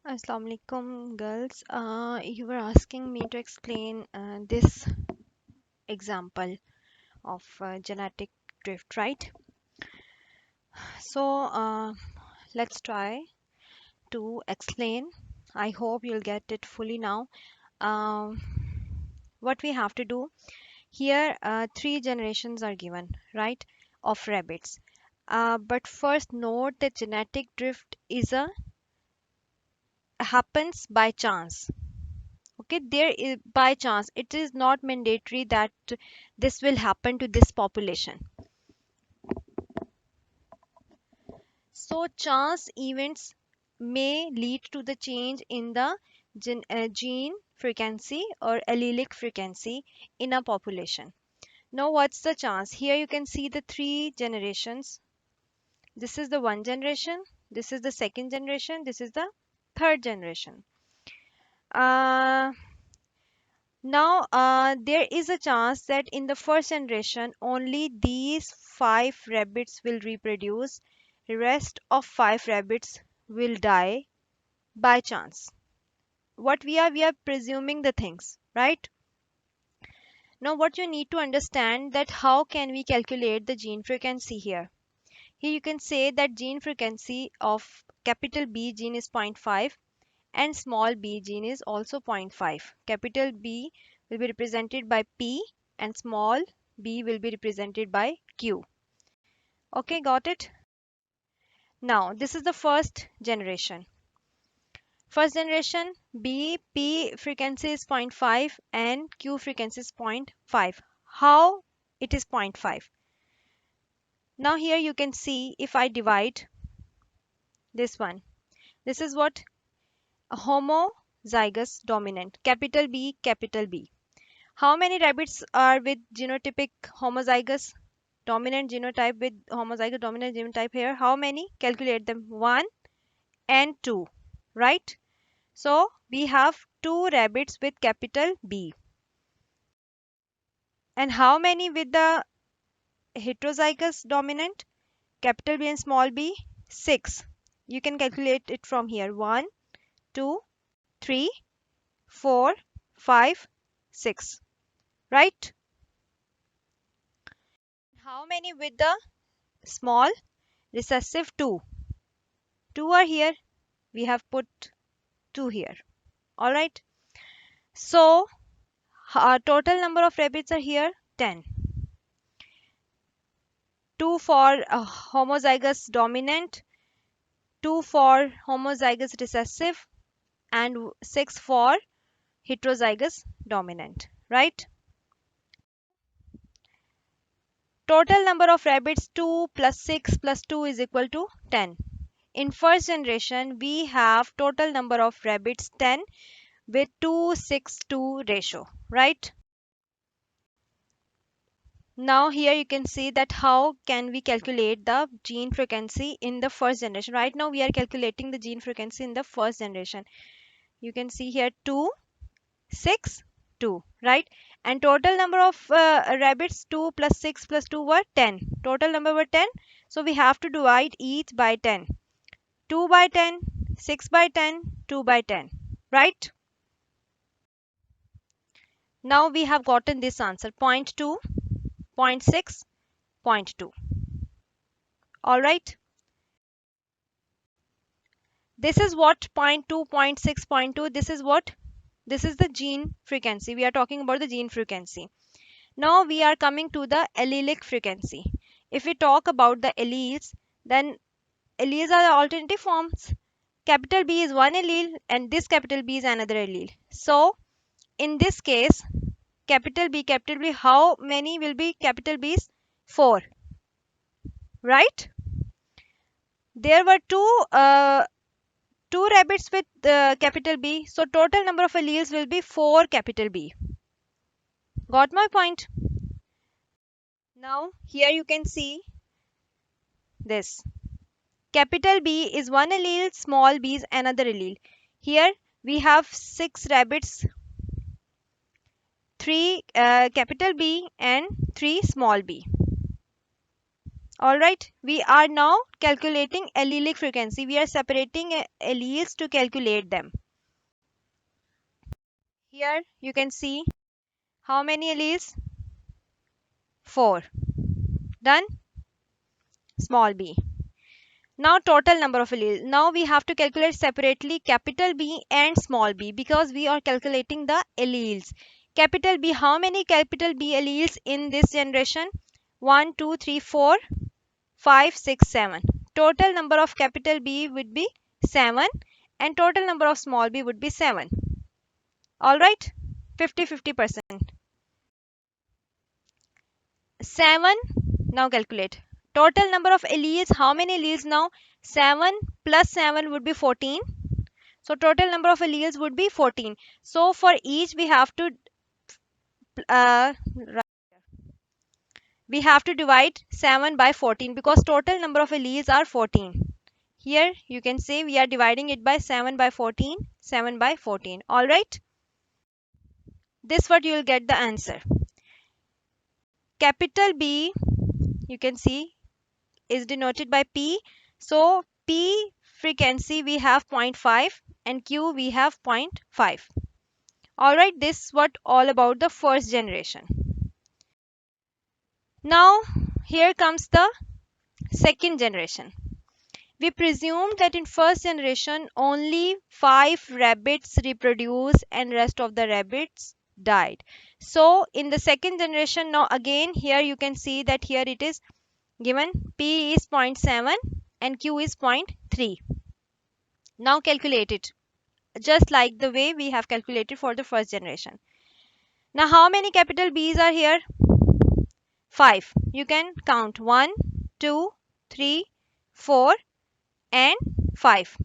Assalamu alaikum, girls. You were asking me to explain this example of genetic drift, right? So let's try to explain. I hope you'll get it fully now. Um, what we have to do here, three generations are given, right, of rabbits. But first note that genetic drift is a happens by chance. Okay, there is by chance, it is not mandatory that this will happen to this population. So chance events may lead to the change in the gene frequency or allelic frequency in a population. Now what's the chance? Here you can see the three generations. This is the one generation, this is the second generation, this is the third generation. uh, Now, there is a chance that in the first generation, only these five rabbits will reproduce. The rest of five rabbits will die by chance. We are presuming the things, right? Now, what you need to understand that how can we calculate the gene frequency here? Here you can say that gene frequency of capital B gene is zero point 0.5 and small b gene is also zero point 0.5. Capital B will be represented by P and small b will be represented by Q. Okay, got it? Now, this is the first generation. First generation B, P frequency is zero point 0.5 and Q frequency is zero point 0.5. How it is zero point 0.5? Now here you can see if I divide this one. This is what? A homozygous dominant. Capital B, capital B. How many rabbits are with genotypic homozygous dominant genotype with homozygous dominant genotype here? How many? Calculate them. 1 and 2, right? So we have two rabbits with capital B. And how many with the heterozygous dominant? Capital B and small b? 6. You can calculate it from here. 1, 2, 3, 4, 5, 6. Right? How many with the small recessive? 2. 2 are here. We have put 2 here. All right. So total number of rabbits are here 10. 2 for homozygous dominant, 2 for homozygous recessive, and 6 for heterozygous dominant. Right. Total number of rabbits 2 plus 6 plus 2 is equal to 10. In first generation, we have total number of rabbits 10 with 2:6:2 ratio, right? Now here you can see that how can we calculate the gene frequency in the first generation. Right now we are calculating the gene frequency in the first generation. You can see here 2, 6, 2, right? And total number of rabbits 2 plus 6 plus 2 were 10. Total number were 10. So we have to divide each by 10. 2 by 10, 6 by 10, 2 by 10, right? Now we have gotten this answer 0.2, 0 0.6, zero point 0.2. All right. This is what 0 0.2, 0 0.6, 0 0.2. This is what? This is the gene frequency. We are talking about the gene frequency. Now we are coming to the allelic frequency. If we talk about the alleles, then alleles are the alternative forms. Capital B is one allele and this capital B is another allele. So in this case, capital B, how many will be capital B's? 4, right? There were two rabbits with capital B. So total number of alleles will be 4 capital B. Got my point? Now here you can see this. Capital B is one allele, small b is another allele. Here we have 6 rabbits, 3 capital B and 3 small b. All right, we are now calculating allelic frequency. We are separating alleles to calculate them. Here you can see how many alleles? 4. Done? Small b. Now total number of alleles. Now we have to calculate separately capital B and small b because we are calculating the alleles. Capital B, how many capital B alleles in this generation? 1, 2, 3, 4, 5, 6, 7. Total number of capital B would be 7 and total number of small b would be 7. Alright, 50-50%. 7, now calculate. Total number of alleles, how many alleles now? 7 plus 7 would be 14. So total number of alleles would be 14. So for each uh, we have to divide 7 by 14 because total number of alleles are 14. Here you can say we are dividing it by 7 by 14, 7 by 14. All right. This what you will get the answer. Capital B, you can see, is denoted by P. So P frequency we have 0.5 and Q we have 0.5. All right. This what all about the first generation. Now here comes the second generation. We presume that in first generation only 5 rabbits reproduced and rest of the rabbits died. So in the second generation, now again here you can see that here it is given P is 0.7 and Q is 0.3. Now calculate it just like the way we have calculated for the first generation. Now how many capital B's are here? 5. You can count 1, 2, 3, 4 and 5.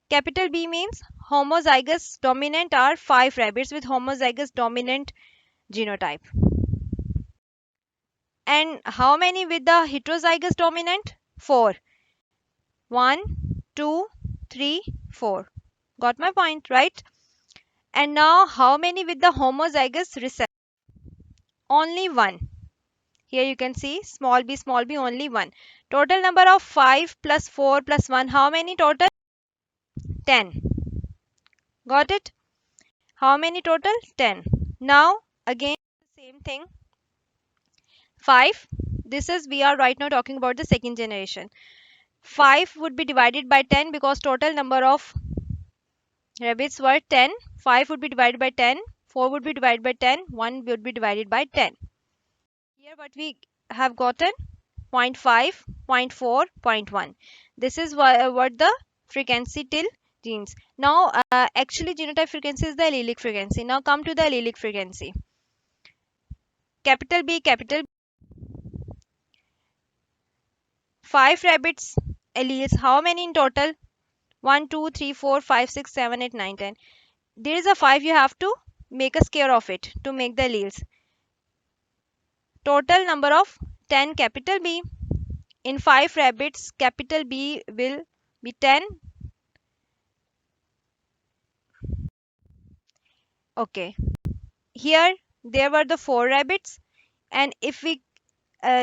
Capital B means homozygous dominant are 5 rabbits with homozygous dominant genotype. And how many with the heterozygous dominant? 4. 1, 2, 3, 4. Got my point, right? And now how many with the homozygous recessive? Only 1. Here you can see small b, only 1. Total number of 5 plus 4 plus 1. How many total? 10. Got it? How many total? 10. Now again same thing. 5. This is we are right now talking about the second generation. 5 would be divided by 10 because total number of rabbits were 10. 5 would be divided by 10. 4 would be divided by 10. 1 would be divided by 10. Here what we have gotten 0.5, 0.4, 0.1. This is what the frequency till genes. Now actually genotype frequency is the allelic frequency. Now come to the allelic frequency. Capital B, 5 rabbits alleles. How many in total? 1, 2, 3, 4, 5, 6, 7, 8, 9, 10. There is a 5, you have to make a square of it to make the alleles. Total number of 10 capital B. In 5 rabbits, capital B will be 10. Okay. Here there were the 4 rabbits and if we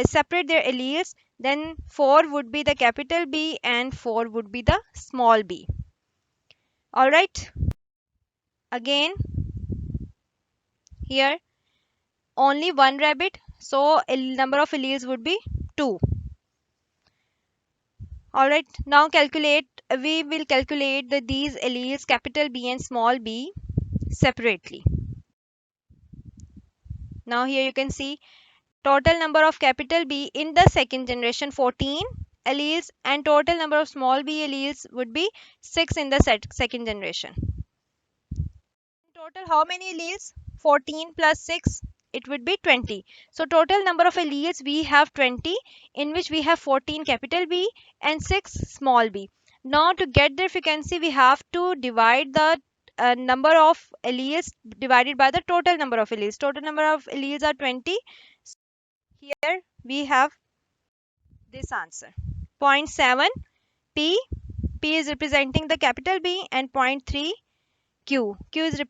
separate their alleles, then 4 would be the capital B and 4 would be the small b. All right. Again, here only 1 rabbit, so number of alleles would be 2. All right. Now we will calculate these alleles capital B and small b separately. Now here you can see total number of capital B in the second generation 14 alleles and total number of small b alleles would be 6 in the second generation. Total how many alleles? 14 plus 6, it would be 20. So total number of alleles we have 20 in which we have 14 capital B and 6 small b. Now to get their frequency we have to divide the number of alleles divided by the total number of alleles. Total number of alleles are 20. Here we have this answer. 0.7 P. P is representing the capital B and 0.3 Q. Q is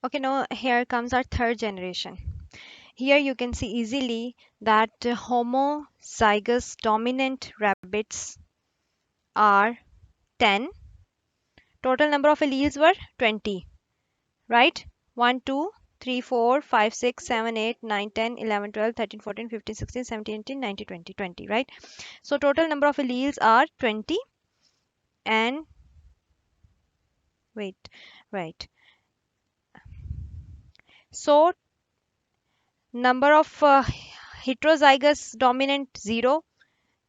okay. Now here comes our third generation. Here you can see easily that homozygous dominant rabbits are 10. Total number of alleles were 20, right? 1, 2, 3, 4, 5, 6, 7, 8, 9, 10, 11, 12, 13, 14, 15, 16, 17, 18, 19, 20, 20, right? So total number of alleles are 20 and wait, right. So number of heterozygous dominant 0,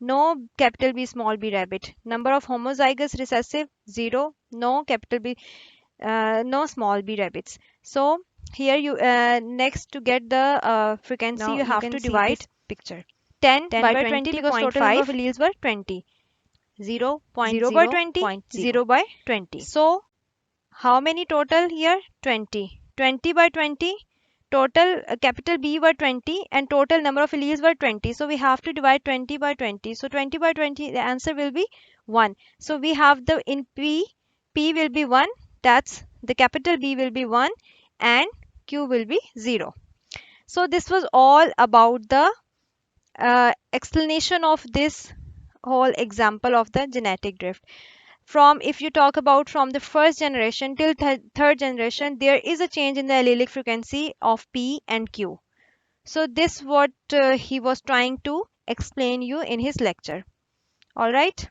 no capital B small b rabbit. Number of homozygous recessive 0, no capital B, no small b rabbits. So here you next to get the frequency Now you you have can to see divide this picture. 10 10 by by 20 because total number of 20.5, alleles were 20. 0, 0 by 20, 0.0. 0 by 20. So how many total here? 20. 20 by 20. Total capital B were 20 and total number of alleles were 20. So we have to divide 20 by 20. So 20 by 20, the answer will be 1. So we have the in P, P will be 1. That's the capital B will be 1 and Q will be 0. So this was all about the explanation of this whole example of the genetic drift. From if you talk about from the first generation till third generation, there is a change in the allelic frequency of P and Q. So this what he was trying to explain you in his lecture. All right.